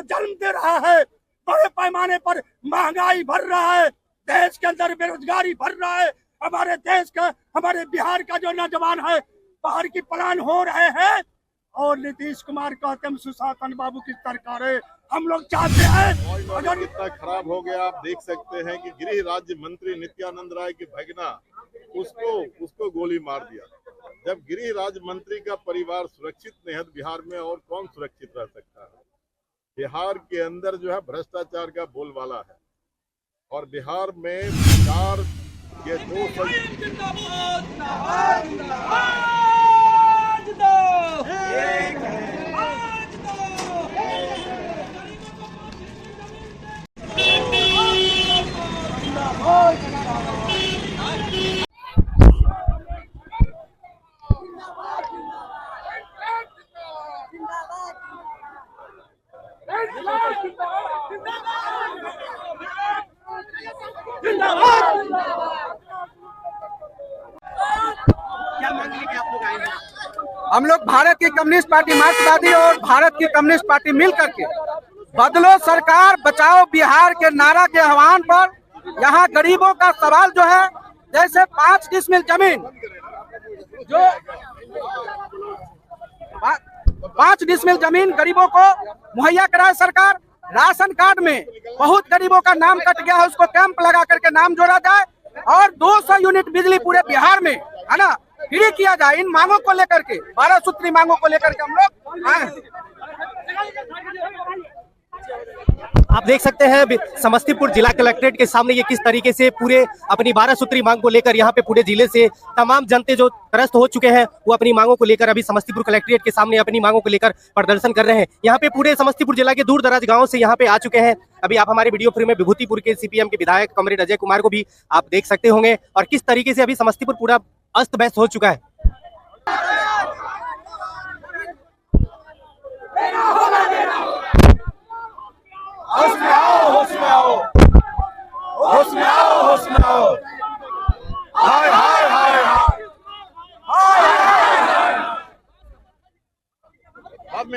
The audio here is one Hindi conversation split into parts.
जन्म दे रहा है। बड़े पैमाने पर महंगाई बढ़ रहा है, देश के अंदर बेरोजगारी बढ़ रहा है। हमारे देश का, हमारे बिहार का जो नौजवान है बाहर की पलायन हो रहे हैं और नीतीश कुमार कहते हैं सुशासन बाबू की सरकार है। हम लोग चाहते हैं अगर कितना खराब हो गया आप देख सकते हैं कि गृह राज्य मंत्री नित्यानंद राय की भगना उसको गोली मार दिया। जब गृह राज्य मंत्री का परिवार सुरक्षित नहीं है बिहार में और कौन सुरक्षित रह सकता है। बिहार के अंदर जो है भ्रष्टाचार का बोलबाला है और बिहार में सरकार ये हम लोग भारत की कम्युनिस्ट पार्टी मार्क्सवादी और भारत की कम्युनिस्ट पार्टी मिल करके बदलो सरकार बचाओ बिहार के नारा के आह्वान पर यहाँ गरीबों का सवाल जो है, जैसे 5 डिसमिल जमीन जो 5 डिसमिल जमीन गरीबों को मुहैया कराए सरकार। राशन कार्ड में बहुत गरीबों का नाम कट गया है, उसको कैंप लगा करके नाम जोड़ा जाए और 200 यूनिट बिजली पूरे बिहार में है ना फ्री किया जाए। इन मांगों को लेकर के 12 सूत्री मांगों को लेकर के हम लोग आए। आप देख सकते हैं समस्तीपुर जिला कलेक्ट्रेट के सामने ये किस तरीके से पूरे अपनी 12 सूत्री मांग को लेकर यहाँ पे पूरे जिले से तमाम जनते जो त्रस्त हो चुके हैं वो अपनी मांगों को लेकर अभी समस्तीपुर कलेक्ट्रेट के सामने अपनी मांगों को लेकर प्रदर्शन कर रहे हैं। यहाँ पे पूरे समस्तीपुर जिला के दूर दराज गाँव से यहाँ पे आ चुके हैं। अभी आप हमारे वीडियो फ्रेम में विभूतिपुर के सीपीएम के विधायक कॉमरेड अजय कुमार को भी आप देख सकते होंगे और किस तरीके से अभी समस्तीपुर पूरा अस्त व्यस्त हो चुका है।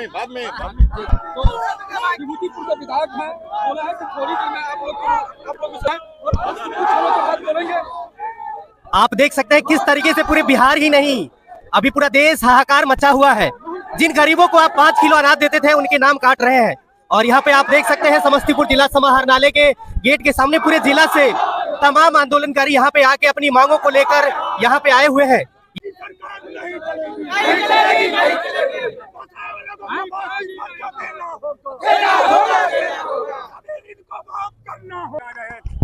बाद में विभूतिपुर के विधायक हैं, बोला है कि थोड़ी देर में आप लोग बोलेंगे। आप देख सकते हैं किस तरीके से पूरे बिहार ही नहीं अभी पूरा देश हाहाकार मचा हुआ है। जिन गरीबों को आप 5 किलो अनाज देते थे उनके नाम काट रहे हैं और यहाँ पे आप देख सकते हैं समस्तीपुर जिला समाहरणालय के गेट के सामने पूरे जिला से तमाम आंदोलनकारी यहाँ पे आके अपनी मांगों को लेकर यहाँ पे आए हुए हैं।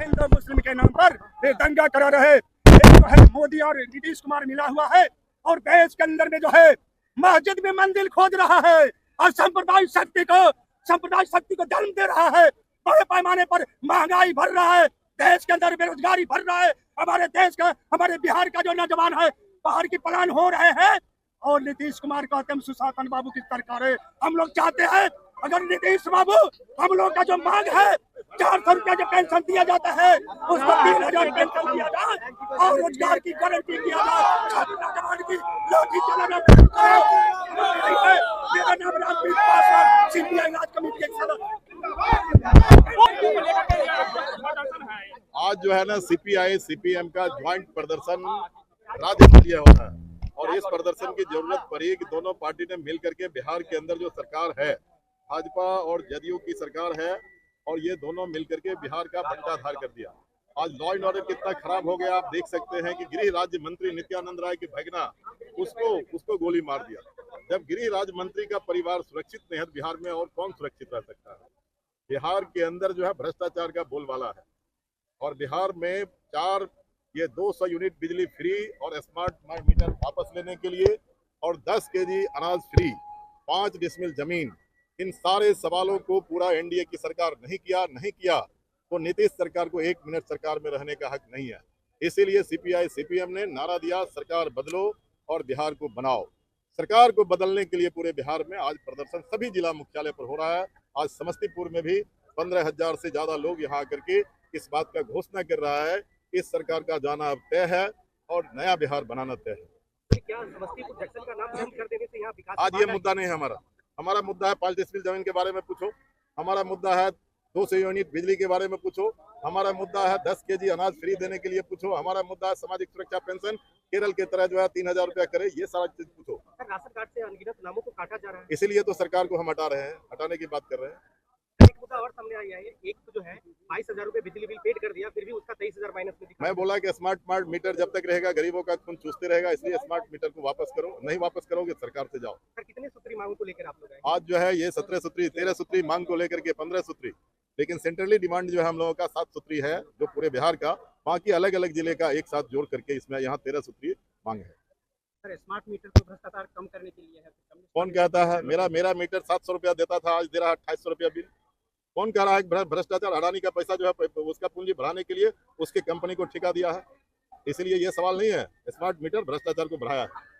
हिंदू मुस्लिम के नाम पर दंगा करा रहे जो है मोदी और नीतीश कुमार मिला हुआ है और देश के अंदर में जो है मस्जिद में मंदिर खोद रहा है और सांप्रदायिक शक्ति को जन्म दे रहा है। बड़े पैमाने पर महंगाई बढ़ रहा है, देश के अंदर बेरोजगारी बढ़ रहा है। हमारे देश का, हमारे बिहार का जो नौजवान है बाहर की पलायन हो रहे हैं और नीतीश कुमार कहते हैं सुशासन बाबू की सरकार है। हम लोग चाहते हैं अगर नीतीश बाबू हम लोग का जो मांग है 400 रुपया जो पेंशन दिया जाता है उसको 3000 पेंशन दिया जाए और रोजगार की गारंटी दिया जाए। नौजवान की लाठी चलाना मेरा नाम राजवीर पासवान सीपीआई राज्य कमेटी के सदस्य। आज जो है ना सीपीआई सीपीएम का ज्वाइंट प्रदर्शन राज्य के लिए होता है और इस प्रदर्शन की जरूरत पड़ी कि दोनों पार्टी ने मिल करके बिहार के अंदर जो सरकार है भाजपा और जदयू की सरकार है और ये दोनों मिलकर के बिहार का भ्रष्टाचार कर दिया। आज लॉ एंड ऑर्डर कितना खराब हो गया आप देख सकते हैं कि गृह राज्य मंत्री नित्यानंद राय की भगना उसको गोली मार दिया। जब गृह राज्य मंत्री का परिवार सुरक्षित नहीं है बिहार में और कौन सुरक्षित रह सकता है। बिहार के अंदर जो है भ्रष्टाचार का बोलबाला है और बिहार में 200 यूनिट बिजली फ्री और स्मार्ट मीटर वापस लेने के लिए और 10 केजी अनाज फ्री, 5 डिसमिल जमीन, इन सारे सवालों को पूरा एनडीए की सरकार नहीं किया तो नीतीश सरकार को 1 मिनट सरकार में रहने का हक नहीं है। इसीलिए सीपीआई सीपीएम ने नारा दिया सरकार बदलो और बिहार को बनाओ। सरकार को बदलने के लिए पूरे बिहार में आज प्रदर्शन सभी जिला मुख्यालय पर हो रहा है। आज समस्तीपुर में भी 15,000 से ज्यादा लोग यहाँ आकर के इस बात का घोषणा कर रहा है इस सरकार का जाना अब तय है और नया बिहार बनाना तय है। क्या समस्तीपुर जंक्शन का नाम चेंज कर देने से यहाँ विकास आज ये मुद्दा नहीं है हमारा मुद्दा है 5 डिसमिल जमीन के बारे में पूछो। हमारा मुद्दा है 200 यूनिट बिजली के बारे में पूछो, हमारा मुद्दा है 10 केजी अनाज फ्री देने के लिए पूछो, हमारा मुद्दा है सामाजिक सुरक्षा पेंशन केरल की तरह जो है 3000 रुपया करे, ये सारा चीज पूछो। राशन कार्ड से अनगिनत नामों को काटा जा रहा है। इसीलिए तो सरकार को हम हटा रहे हैं, हटाने की बात कर रहे हैं। एक मुद्दा और सामने आया है, एक तो जो है 22,000 रुपए बिजली बिल पेड कर दिया, फिर भी उसका 23,000 माइनस में दिखा। मैं बोला कि स्मार्ट मीटर जब तक रहेगा गरीबों का खून चूसते रहेगा, इसलिए स्मार्ट मीटर को वापस करो, नहीं वापस करोगे सरकार से जाओ। सर कितने सूत्री मांगों को लेकर आप लोग आए? आज जो है ये 17 सूत्री 13 सूत्री मांग को लेकर के 15 सूत्री, लेकिन सेंट्रली डिमांड जो है हम लोगों का 7 सूत्री है जो पूरे बिहार का, बाकी अलग अलग जिले का एक साथ जोड़ करके इसमें यहाँ 13 सूत्री मांग है। सर स्मार्ट मीटर को भ्रष्टाचार कम करने के लिए है। कौन कहता है मेरा मीटर 700 रुपया देता था, आज दे रहा है 2800 रुपया बिल? कौन कह रहा है भ्रष्टाचार? अडानी का पैसा जो है उसका पूंजी बढ़ाने के लिए उसके कंपनी को ठेका दिया है, इसलिए ये सवाल नहीं है। स्मार्ट मीटर भ्रष्टाचार को बढ़ाया है।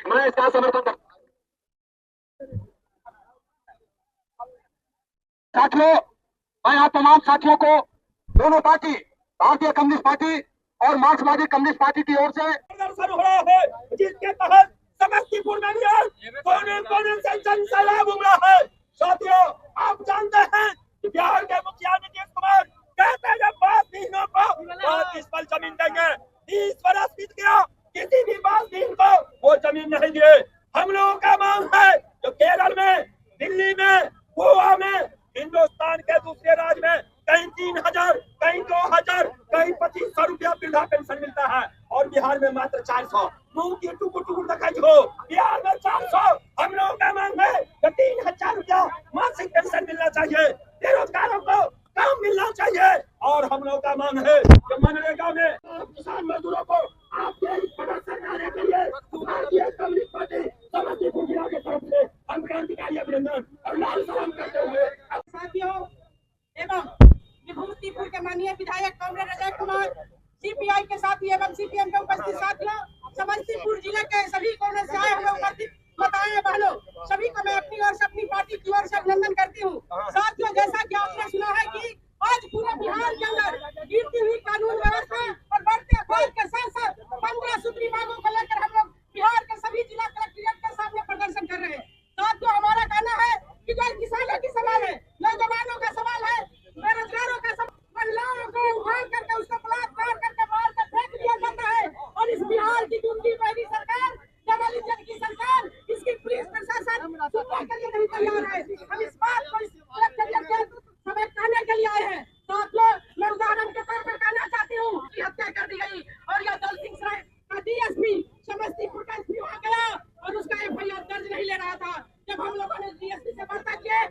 मैं इसका समर्थन करता साथियों, मैं आप तमाम साथियों को दोनों पार्टी भारतीय कम्युनिस्ट पार्टी और मार्क्सवादी कम्युनिस्ट पार्टी की ओर से प्रदर्शन हो रहा है, जिसके तहत समस्तीपुर में कोने कोने से जन सैलाब उमड़ा है। साथियों, आप जानते हैं कि बिहार के मुखिया नीतीश कुमार कहते हैं जब बासनीनों को 35 पल जमीन देंगे, 30 बरस बीत गया, किसी भी बासनीन को वो जमीन नहीं दिए। हम लोगों का मांग है जो केरल में, दिल्ली में, गोवा में, हिंदुस्तान के दूसरे राज्य में कहीं 3000, कहीं 2000, कहीं 2500 रुपया वृद्धा पेंशन मिलता है और बिहार में मात्र 400। मुंह की टुकुर दिखाई हो, बिहार में 400। हम लोगों का मांग है कि 3000 रुपया मासिक पेंशन मिलना चाहिए, बेरोजगारों को काम मिलना चाहिए। और हम लोगों का मांग है कि मनरेगा में किसान मजदूरों को आपके इस प्रदर्शन करने के लिए भारतीय कम्युनिस्ट पार्टी समस्तीपुर जिला की तरफ से हम क्रांतिकारी अभिनंदन और लाल सलाम करते हुए साथियों एवं विभूतिपुर के माननीय विधायक कॉमरेड अजय कुमार, सीपीआई के साथी एवं सीपीएम के उपस्थित साथियों, समस्तीपुर जिले के सभी कोने से आए हुए उपस्थित माताएं बहनों, सभी को मैं अपनी और से अपनी पार्टी की ओर से अभिनंदन करती हूँ। साथियों, जैसा कि आपने सुना है कि आज पूरे बिहार के अंदर गिरती हुई कानून व्यवस्था और बढ़ते अपराध के साथ साथ 15 सूत्री मांगों को लेकर हम लोग बिहार के सभी जिला कलेक्ट्रेट के सामने प्रदर्शन कर रहे हैं। साथियों, हमारा कहना है कि जो किसानों की सवाल है, नौजवानों का सवाल है, बेरोजगारों का सवाल, महिलाओं को उठा करके उसको बलात्कार करके मार कर फेंक दिया जाता है। और इस बिहार की गुंडी बहरी सरकार, डबल इंजन की सरकार, इसकी पुलिस प्रशासन सुनने के लिए नहीं तैयार है। हम इस बात को कलेक्ट्रेट के समय कहने के लिए आए हैं। साथियों, मैं उदाहरण के तौर पर कहना चाहती हूँ कि हत्या कर दी गई और यह दल सिंह सराय का डीएसपी समस्तीपुर का एसपी आ गया और उसका एफआईआर दर्ज नहीं ले रहा था। जब हम लोगों ने डीएसपी से वार्ता किए